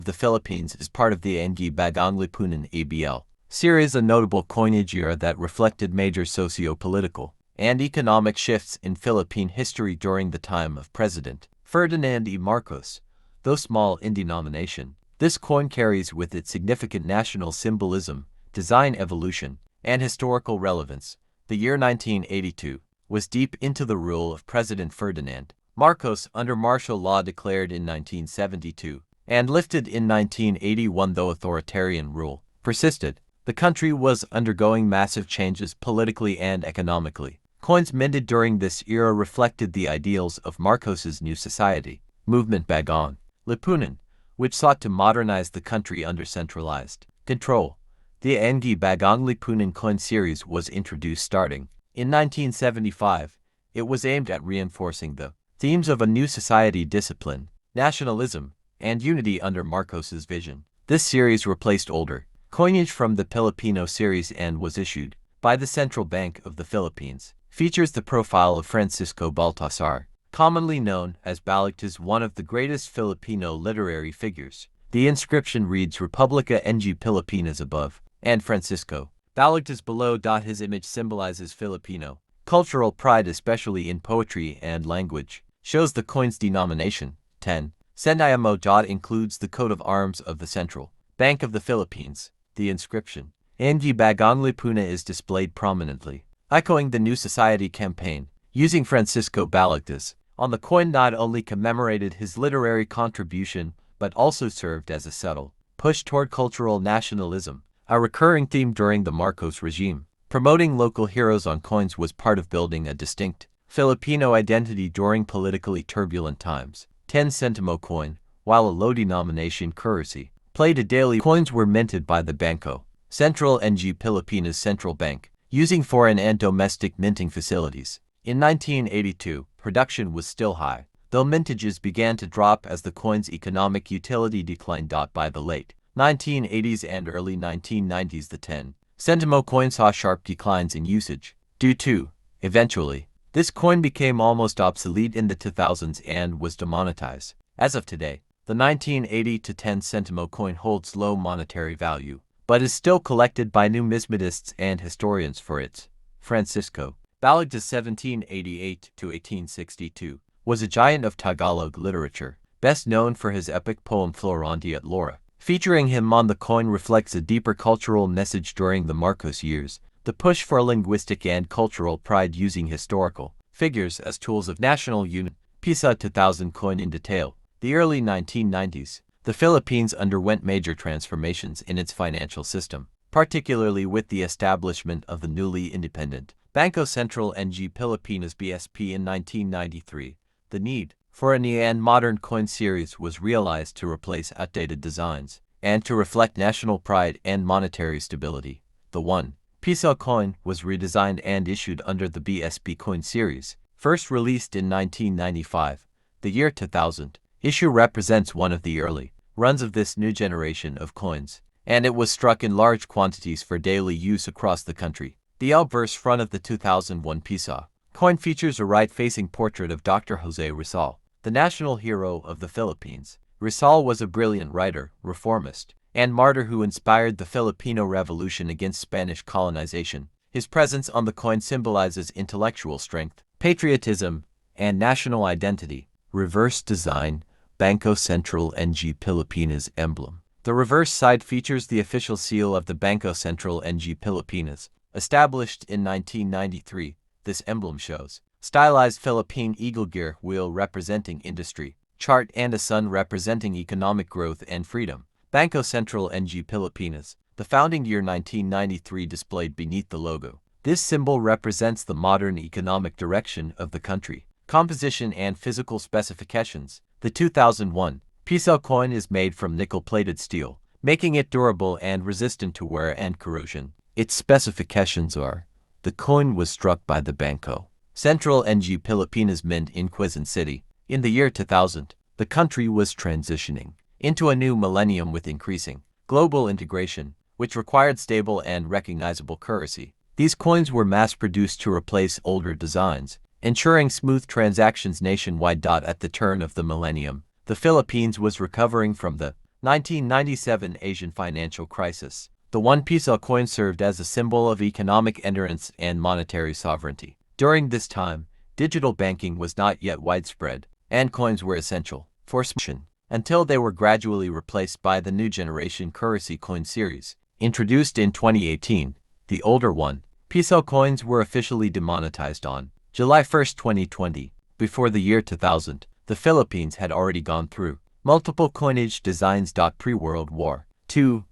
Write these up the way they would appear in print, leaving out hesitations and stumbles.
The Philippines is part of the Ang Bagong Lipunan ABL series, a notable coinage era that reflected major socio-political and economic shifts in Philippine history during the time of President Ferdinand Marcos. Though small in denomination, this coin carries with it significant national symbolism, design evolution, and historical relevance. The year 1982 was deep into the rule of President Ferdinand Marcos under martial law declared in 1972 and lifted in 1981. Though authoritarian rule persisted, the country was undergoing massive changes politically and economically. Coins minted during this era reflected the ideals of Marcos's new society movement Bagong Lipunan, which sought to modernize the country under centralized control. The Ang Bagong Lipunan coin series was introduced starting in 1975. It was aimed at reinforcing the themes of a new society, discipline, nationalism, and unity under Marcos's vision. This series replaced older coinage from the Filipino series and was issued by the Central Bank of the Philippines. Features the profile of Francisco Baltasar, commonly known as Balagtas, one of the greatest Filipino literary figures. The inscription reads Republica ng Pilipinas above, and Francisco Balagtas below. His image symbolizes Filipino cultural pride, especially in poetry and language. Shows the coin's denomination, 10 Sentimo. Includes the coat of arms of the Central Bank of the Philippines. The inscription, Ang Bagong Lipunan, is displayed prominently, echoing the New Society campaign. Using Francisco Balagtas on the coin not only commemorated his literary contribution, but also served as a subtle push toward cultural nationalism, a recurring theme during the Marcos regime. Promoting local heroes on coins was part of building a distinct Filipino identity during politically turbulent times. 10 Centimo coin, while a low denomination currency, played a daily. Coins were minted by the Bangko Sentral ng Pilipinas Central Bank, using foreign and domestic minting facilities. In 1982, production was still high, though mintages began to drop as the coin's economic utility declined. By the late 1980s and early 1990s, the 10 Centimo coin saw sharp declines in usage. Due to, eventually, this coin became almost obsolete in the 2000s and was demonetized. As of today, the 1980 to 10 Centimo coin holds low monetary value, but is still collected by numismatists and historians for its. Francisco Balagtas 1788 to 1862 was a giant of Tagalog literature, best known for his epic poem Florante at Laura. Featuring him on the coin reflects a deeper cultural message during the Marcos years, the push for linguistic and cultural pride using historical figures as tools of national unity. Piso 2000 coin in detail. The early 1990s, the Philippines underwent major transformations in its financial system, particularly with the establishment of the newly independent Bangko Sentral ng Pilipinas BSP in 1993. The need for a new and modern coin series was realized to replace outdated designs and to reflect national pride and monetary stability. The 1 Piso coin was redesigned and issued under the BSP coin series, first released in 1995. The year 2000 issue represents one of the early runs of this new generation of coins, and it was struck in large quantities for daily use across the country. The obverse front of the 2001 Piso coin features a right-facing portrait of Dr. Jose Rizal, the national hero of the Philippines. Rizal was a brilliant writer, reformist, and martyr who inspired the Filipino Revolution against Spanish colonization. His presence on the coin symbolizes intellectual strength, patriotism, and national identity. Reverse design, Bangko Sentral ng Pilipinas emblem. The reverse side features the official seal of the Bangko Sentral ng Pilipinas. Established in 1993, this emblem shows stylized Philippine eagle gear wheel representing industry, chart, and a sun representing economic growth and freedom. Bangko Sentral ng Pilipinas, the founding year 1993, displayed beneath the logo. This symbol represents the modern economic direction of the country. Composition and physical specifications. The 2001 Piso coin is made from nickel-plated steel, making it durable and resistant to wear and corrosion. Its specifications are: the coin was struck by the Bangko Sentral ng Pilipinas Mint in Quezon City. In the year 2000, the country was transitioning into a new millennium with increasing global integration, which required stable and recognizable currency. These coins were mass-produced to replace older designs, ensuring smooth transactions nationwide. At the turn of the millennium, the Philippines was recovering from the 1997 Asian financial crisis. The 1 Piso coin served as a symbol of economic endurance and monetary sovereignty. During this time, digital banking was not yet widespread, and coins were essential for smashing until they were gradually replaced by the new generation currency coin series. Introduced in 2018, the older 1 Piso coins were officially demonetized on July 1, 2020. Before the year 2000, the Philippines had already gone through multiple coinage designs. Pre-World War II,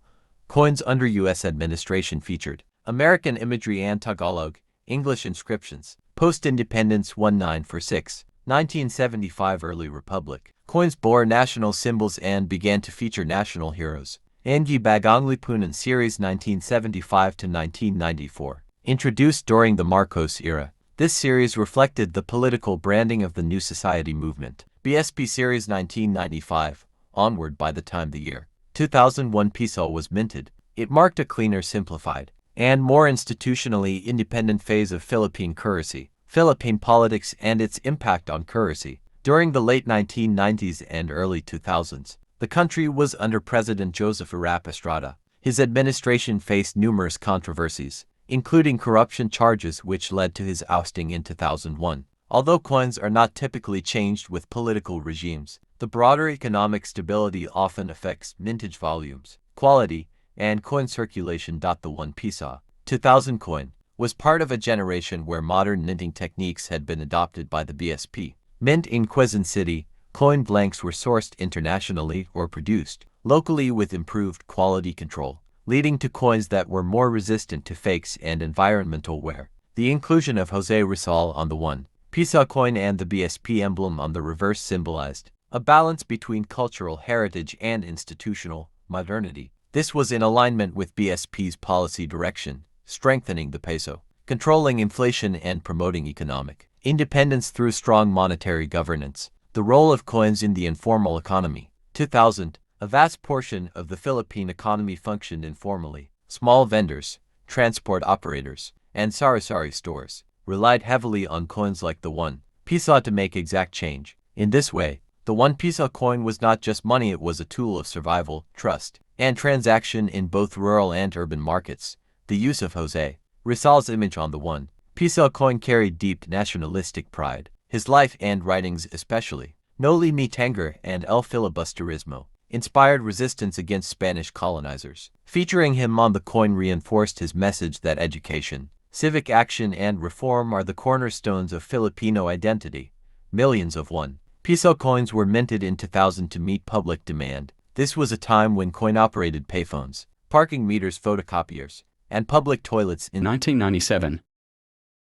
coins under U.S. administration featured American imagery and Tagalog, English inscriptions. Post-independence 1946, 1975 Early Republic. Coins bore national symbols and began to feature national heroes. Ang Bagong Lipunan Series 1975 to 1994. Introduced during the Marcos era, this series reflected the political branding of the New Society movement. BSP Series 1995 onward. By the time the year 2001 Piso was minted, it marked a cleaner, simplified, and more institutionally independent phase of Philippine currency, Philippine politics, and its impact on currency. During the late 1990s and early 2000s, the country was under President Joseph Arap Estrada. His administration faced numerous controversies, including corruption charges which led to his ousting in 2001. Although coins are not typically changed with political regimes, the broader economic stability often affects mintage volumes, quality, and coin circulation. The 1 Piso 2000 coin was part of a generation where modern minting techniques had been adopted by the BSP. Mint in Quezon City, coin blanks were sourced internationally or produced locally with improved quality control, leading to coins that were more resistant to fakes and environmental wear. The inclusion of Jose Rizal on the 1 Piso coin and the BSP emblem on the reverse symbolized a balance between cultural heritage and institutional modernity. This was in alignment with BSP's policy direction, strengthening the peso, controlling inflation, and promoting economic independence through strong monetary governance. The role of coins in the informal economy. 2000, a vast portion of the Philippine economy functioned informally. Small vendors, transport operators, and sari-sari stores relied heavily on coins like the 1 Piso to make exact change. In this way, the 1 Piso coin was not just money, it was a tool of survival, trust, and transaction in both rural and urban markets. The use of Jose Rizal's image on the 1 Piso coin carried deep nationalistic pride. His life and writings, especially Noli Me Tangere and El Filibusterismo, inspired resistance against Spanish colonizers. Featuring him on the coin reinforced his message that education, civic action, and reform are the cornerstones of Filipino identity. Millions of 1 Piso coins were minted in 2000 to meet public demand. This was a time when coin-operated payphones, parking meters, photocopiers, and public toilets. In 1997,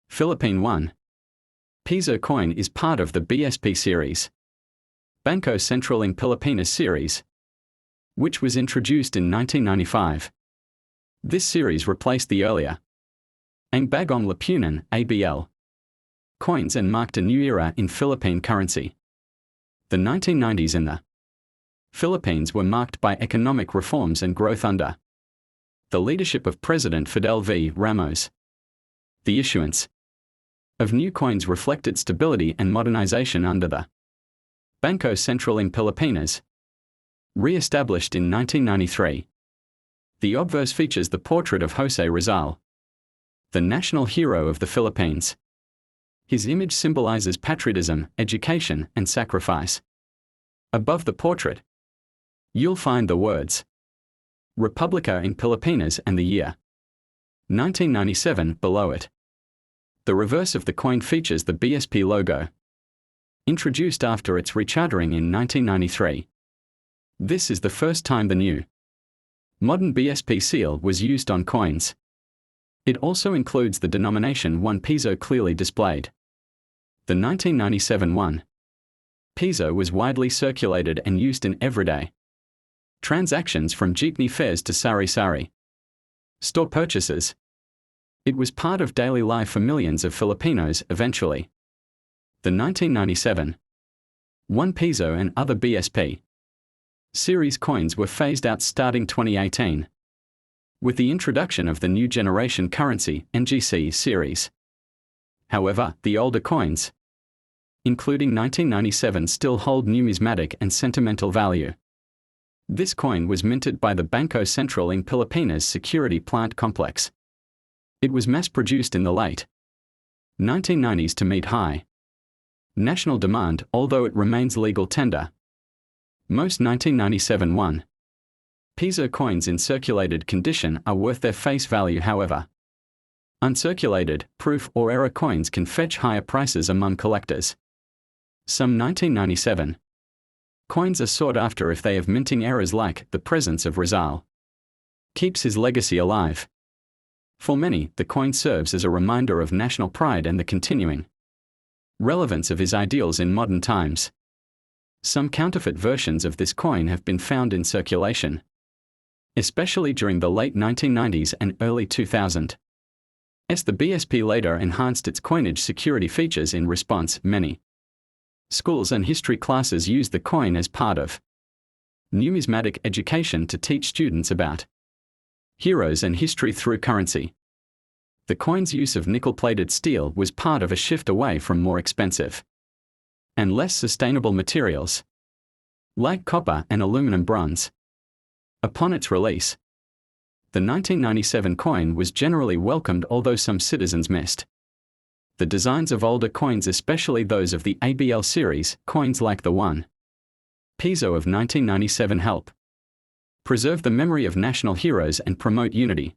Philippine 1 Piso coin is part of the BSP series, Banco Central in Pilipinas series, which was introduced in 1995. This series replaced the earlier Ang Bagong Lipunan (ABL) coins and marked a new era in Philippine currency. The 1990s in the Philippines were marked by economic reforms and growth under the leadership of President Fidel V. Ramos. The issuance of new coins reflected stability and modernization under the Banco Central in Pilipinas, re-established in 1993. The obverse features the portrait of Jose Rizal, the national hero of the Philippines. His image symbolizes patriotism, education, and sacrifice. Above the portrait, you'll find the words Republica in Pilipinas and the year 1997 below it. The reverse of the coin features the BSP logo, introduced after its rechartering in 1993. This is the first time the new modern BSP seal was used on coins. It also includes the denomination 1 Piso clearly displayed. The 1997 1 Piso was widely circulated and used in everyday transactions, from jeepney fares to sari-sari store purchases. It was part of daily life for millions of Filipinos eventually. The 1997 1 Piso and other BSP series coins were phased out starting 2018, with the introduction of the new generation currency NGC series. However, the older coins, including 1997, still hold numismatic and sentimental value. This coin was minted by the Banco Central in Pilipinas Security Plant Complex. It was mass-produced in the late 1990s to meet high national demand, although it remains legal tender. Most 1997 1 Piso coins in circulated condition are worth their face value, however. Uncirculated, proof or error coins can fetch higher prices among collectors. Some 1997 coins are sought after if they have minting errors, like the presence of Rizal keeps his legacy alive. For many, the coin serves as a reminder of national pride and the continuing relevance of his ideals in modern times. Some counterfeit versions of this coin have been found in circulation, especially during the late 1990s and early 2000s. The BSP later enhanced its coinage security features in response. Many schools and history classes use the coin as part of numismatic education to teach students about heroes and history through currency. The coin's use of nickel-plated steel was part of a shift away from more expensive and less sustainable materials, like copper and aluminum bronze. Upon its release, the 1997 coin was generally welcomed, although some citizens missed the designs of older coins, especially those of the ABL series. Coins like the 1 Piso of 1997 help preserve the memory of national heroes and promote unity,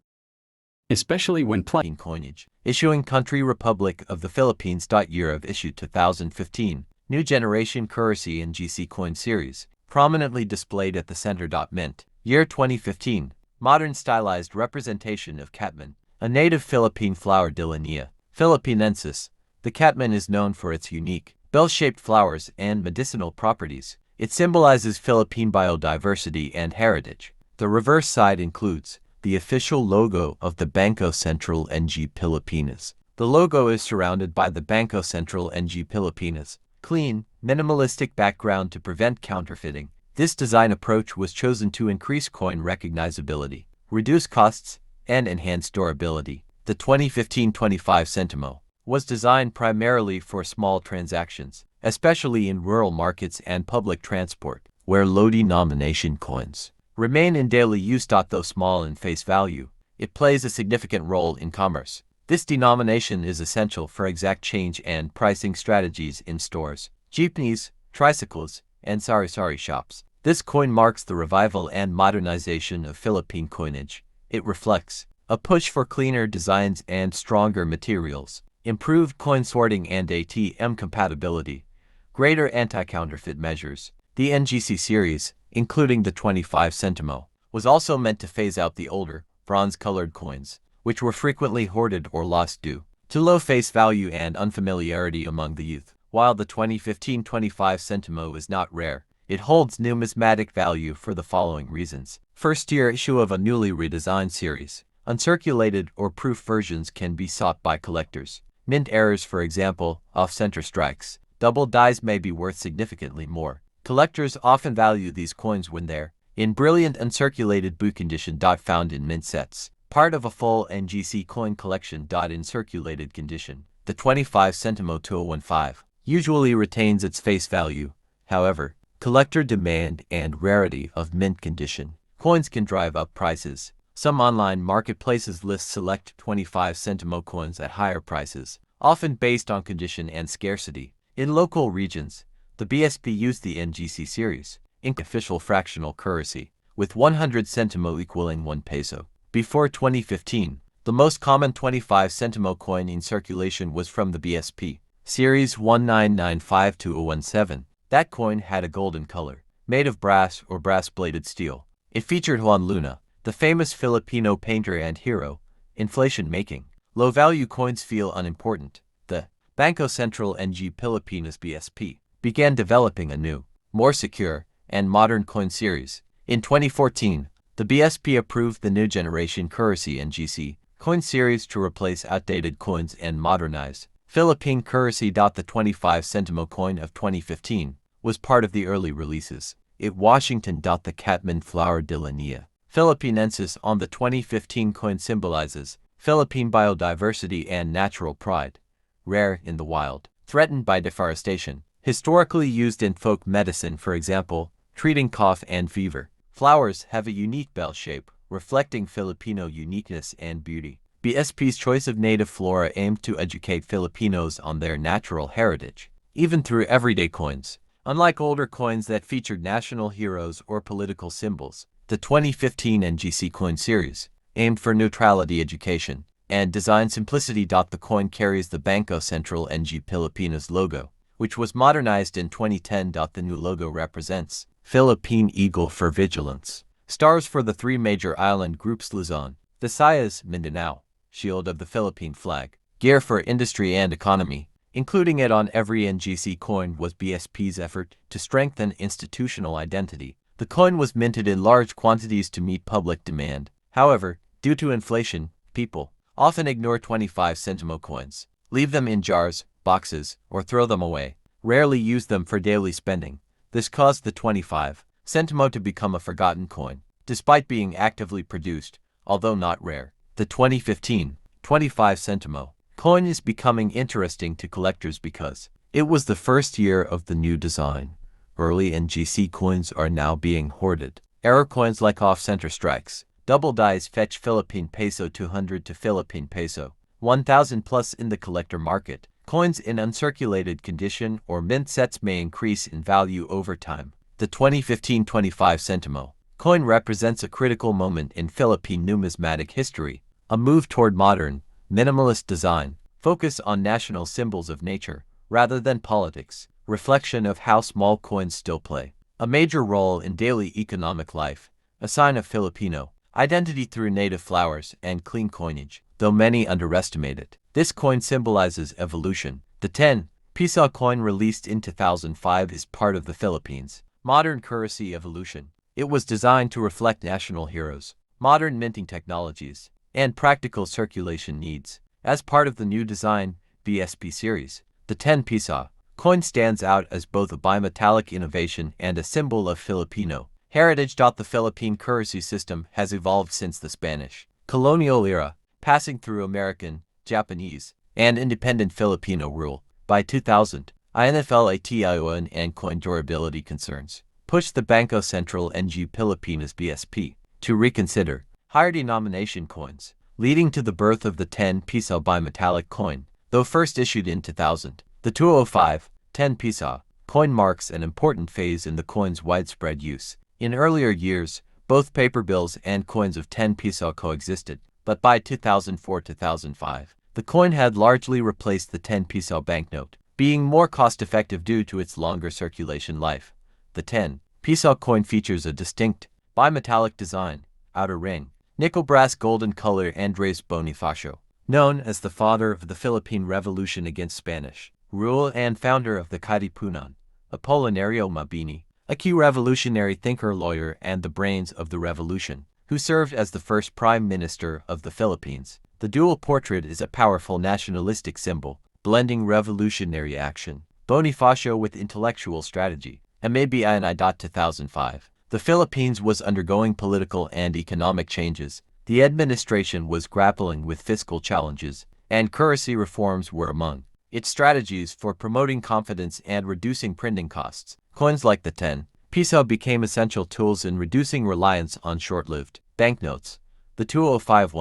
especially when playing coinage. Issuing Country Republic of the Philippines. Year of issue 2015. New generation currency and GC coin series, prominently displayed at the center. Mint. Year 2015. Modern stylized representation of catman, a native Philippine flower de linea philippinensis. The catman is known for its unique, bell-shaped flowers and medicinal properties. It symbolizes Philippine biodiversity and heritage. The reverse side includes the official logo of the Banco Central ng Pilipinas. The logo is surrounded by the Banco Central ng Pilipinas clean, minimalistic background to prevent counterfeiting. This design approach was chosen to increase coin recognizability, reduce costs, and enhance durability. The 2015-25 Sentimo was designed primarily for small transactions, especially in rural markets and public transport, where low-denomination coins remain in daily use. Though small in face value, it plays a significant role in commerce. This denomination is essential for exact change and pricing strategies in stores, jeepneys, tricycles, and sari-sari shops. This coin marks the revival and modernization of Philippine coinage. It reflects a push for cleaner designs and stronger materials, improved coin sorting and ATM compatibility, greater anti-counterfeit measures. The NGC series, including the 25 Centimo, was also meant to phase out the older, bronze-colored coins, which were frequently hoarded or lost due to low face value and unfamiliarity among the youth. While the 2015-25 Centimo is not rare, it holds numismatic value for the following reasons. First-year issue of a newly redesigned series. Uncirculated or proof versions can be sought by collectors. Mint errors, for example, off-center strikes, double dies may be worth significantly more. Collectors often value these coins when they're in brilliant uncirculated boot condition. Found in mint sets, part of a full NGC coin collection. In circulated condition, the 25 Centimo 2015 usually retains its face value. However, collector demand and rarity of mint condition coins can drive up prices. Some online marketplaces list select 25 Centimo coins at higher prices, often based on condition and scarcity. In local regions, the BSP used the NGC series in official fractional currency, with 100 Centimo equaling 1 peso. Before 2015, the most common 25 Centimo coin in circulation was from the BSP series 1995-2017. That coin had a golden color, made of brass or brass-bladed steel. It featured Juan Luna, the famous Filipino painter and hero. Inflation making low-value coins feel unimportant. The Banco Central ng Pilipinas BSP began developing a new, more secure, and modern coin series. In 2014, the BSP approved the new generation currency NGC coin series to replace outdated coins and modernize Philippine currency. The 25 Centimo coin of 2015 was part of the early releases. It Washington. The Catman flower de linea philippinensis on the 2015 coin symbolizes Philippine biodiversity and natural pride. Rare in the wild, threatened by deforestation, historically used in folk medicine, for example, treating cough and fever. Flowers have a unique bell shape, reflecting Filipino uniqueness and beauty. BSP's choice of native flora aimed to educate Filipinos on their natural heritage, even through everyday coins. Unlike older coins that featured national heroes or political symbols, the 2015 NGC coin series aimed for neutrality education and design simplicity. The coin carries the Bangko Sentral ng Pilipinas logo, which was modernized in 2010. The new logo represents Philippine eagle for vigilance, stars for the three major island groups Luzon, Visayas, Mindanao, shield of the Philippine flag, gear for industry and economy. Including it on every NGC coin was BSP's effort to strengthen institutional identity. The coin was minted in large quantities to meet public demand. However, due to inflation, people often ignore 25 Sentimo coins, leave them in jars, boxes, or throw them away, rarely use them for daily spending. This caused the 25 Sentimo to become a forgotten coin, despite being actively produced, although not rare. The 2015 25 Sentimo coin is becoming interesting to collectors because it was the first year of the new design. Early NGC coins are now being hoarded. Error coins like off-center strikes, double dies fetch Philippine peso 200 to Philippine peso 1,000 plus in the collector market. Coins in uncirculated condition or mint sets may increase in value over time. The 2015 25 Sentimo coin represents a critical moment in Philippine numismatic history, a move toward modern, minimalist design, focus on national symbols of nature, rather than politics, reflection of how small coins still play a major role in daily economic life, a sign of Filipino identity through native flowers and clean coinage. Though many underestimate it, this coin symbolizes evolution. The 10 Piso coin released in 2005 is part of the Philippines' modern currency evolution. It was designed to reflect national heroes, modern minting technologies, and practical circulation needs. As part of the new design BSP series, the 10 Piso coin stands out as both a bimetallic innovation and a symbol of Filipino heritage. The Philippine currency system has evolved since the Spanish colonial era, passing through American, Japanese, and independent Filipino rule. By 2000, INFLATION and coin durability concerns pushed the Bangko Sentral ng Pilipinas BSP to reconsider higher denomination coins, leading to the birth of the 10 Piso bimetallic coin. Though first issued in 2000, the 2005 10 Piso coin marks an important phase in the coin's widespread use. In earlier years, both paper bills and coins of 10 Piso coexisted, but by 2004-2005, the coin had largely replaced the 10 Piso banknote, being more cost-effective due to its longer circulation life. The 10 Piso coin features a distinct, bimetallic design, outer ring, nickel brass golden color. Andres Bonifacio, known as the father of the Philippine Revolution against Spanish rule and founder of the Katipunan, Apolinario Mabini, a key revolutionary thinker, lawyer, and the brains of the revolution, who served as the first prime minister of the Philippines. The dual portrait is a powerful nationalistic symbol, blending revolutionary action, Bonifacio with intellectual strategy. MABINI. 2005. The Philippines was undergoing political and economic changes. The administration was grappling with fiscal challenges, and currency reforms were among its strategies for promoting confidence and reducing printing costs. Coins like the 10 Piso became essential tools in reducing reliance on short-lived banknotes. The 2005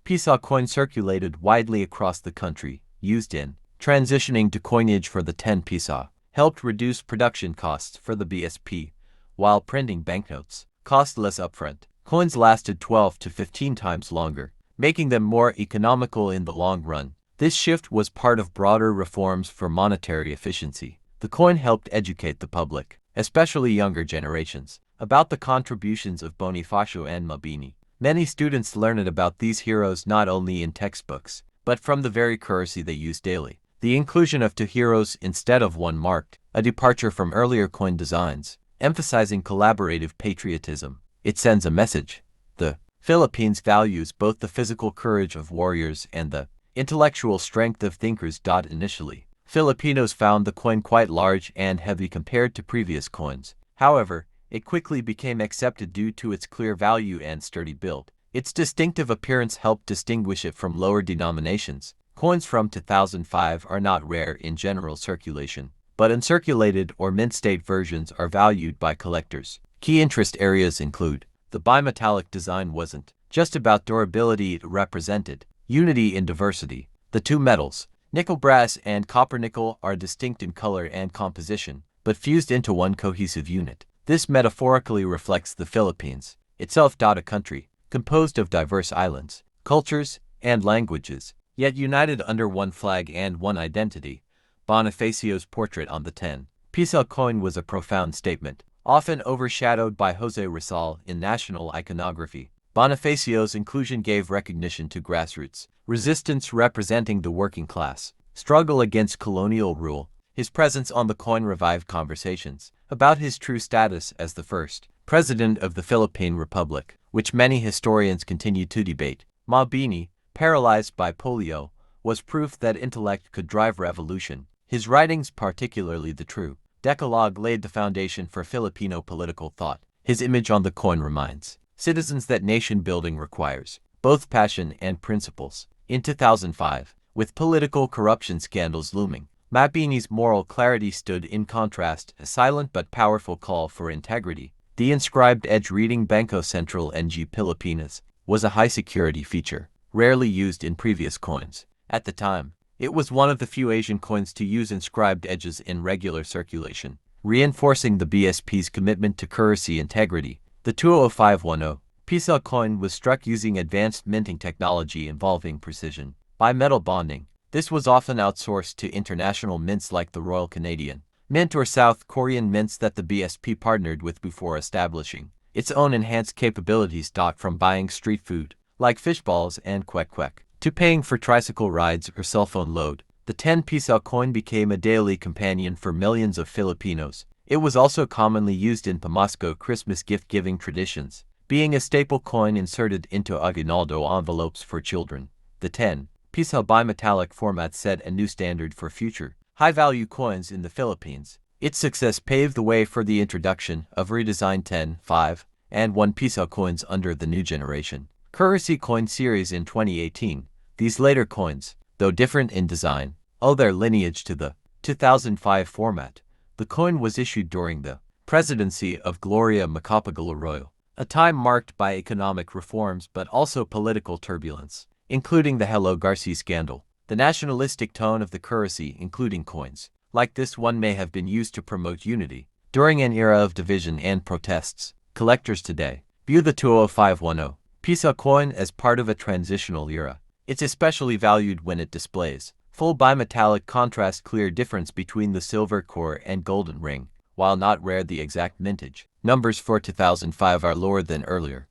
Piso coin circulated widely across the country, used in transitioning to coinage for the 10 Piso, helped reduce production costs for the BSP, while printing banknotes cost less upfront. Coins lasted 12 to 15 times longer, making them more economical in the long run. This shift was part of broader reforms for monetary efficiency. The coin helped educate the public, especially younger generations, about the contributions of Bonifacio and Mabini. Many students learned about these heroes not only in textbooks, but from the very currency they use daily. The inclusion of two heroes instead of one marked a departure from earlier coin designs, emphasizing collaborative patriotism. It sends a message. The Philippines values both the physical courage of warriors and the intellectual strength of thinkers. Initially, Filipinos found the coin quite large and heavy compared to previous coins. However, it quickly became accepted due to its clear value and sturdy build. Its distinctive appearance helped distinguish it from lower denominations. Coins from 2005 are not rare in general circulation, but uncirculated or mint-state versions are valued by collectors. Key interest areas include the bimetallic design wasn't just about durability, it represented unity in diversity. The two metals, nickel brass and copper nickel, are distinct in color and composition, but fused into one cohesive unit. This metaphorically reflects the Philippines, itself a country composed of diverse islands, cultures, and languages, yet united under one flag and one identity. Bonifacio's portrait on the 10 Piso coin was a profound statement, often overshadowed by Jose Rizal in national iconography. Bonifacio's inclusion gave recognition to grassroots resistance representing the working class, struggle against colonial rule. His presence on the coin revived conversations about his true status as the first president of the Philippine Republic, which many historians continue to debate. Mabini, paralyzed by polio, was proof that intellect could drive revolution. His writings, particularly the True Decalogue, laid the foundation for Filipino political thought. His image on the coin reminds citizens that nation-building requires both passion and principles. In 2005, with political corruption scandals looming, Mabini's moral clarity stood in contrast, a silent but powerful call for integrity. The inscribed edge reading Bangko Sentral ng Pilipinas was a high-security feature, rarely used in previous coins. At the time, it was one of the few Asian coins to use inscribed edges in regular circulation, reinforcing the BSP's commitment to currency integrity. The 20510 Piso coin was struck using advanced minting technology involving precision bimetal bonding. This was often outsourced to international mints like the Royal Canadian Mint or South Korean mints that the BSP partnered with before establishing its own enhanced capabilities. From buying street food, like fish balls and kwek-kwek, to paying for tricycle rides or cell phone load, the 10 Piso coin became a daily companion for millions of Filipinos. It was also commonly used in Pamasko Christmas gift-giving traditions, being a staple coin inserted into aguinaldo envelopes for children. The 10 Piso bimetallic format set a new standard for future high-value coins in the Philippines. Its success paved the way for the introduction of redesigned 10, 5, and 1 Piso coins under the new generation currency coin series in 2018. These later coins, though different in design, owe their lineage to the 2005 format. The coin was issued during the presidency of Gloria Macapagal Arroyo, a time marked by economic reforms but also political turbulence, including the Hello Garcia scandal. The nationalistic tone of the currency, including coins like this one, may have been used to promote unity during an era of division and protests. Collectors today view the 20510 Piso coin as part of a transitional era. It's especially valued when it displays full bimetallic contrast, clear difference between the silver core and golden ring. While not rare, the exact mintage numbers for 2005 are lower than earlier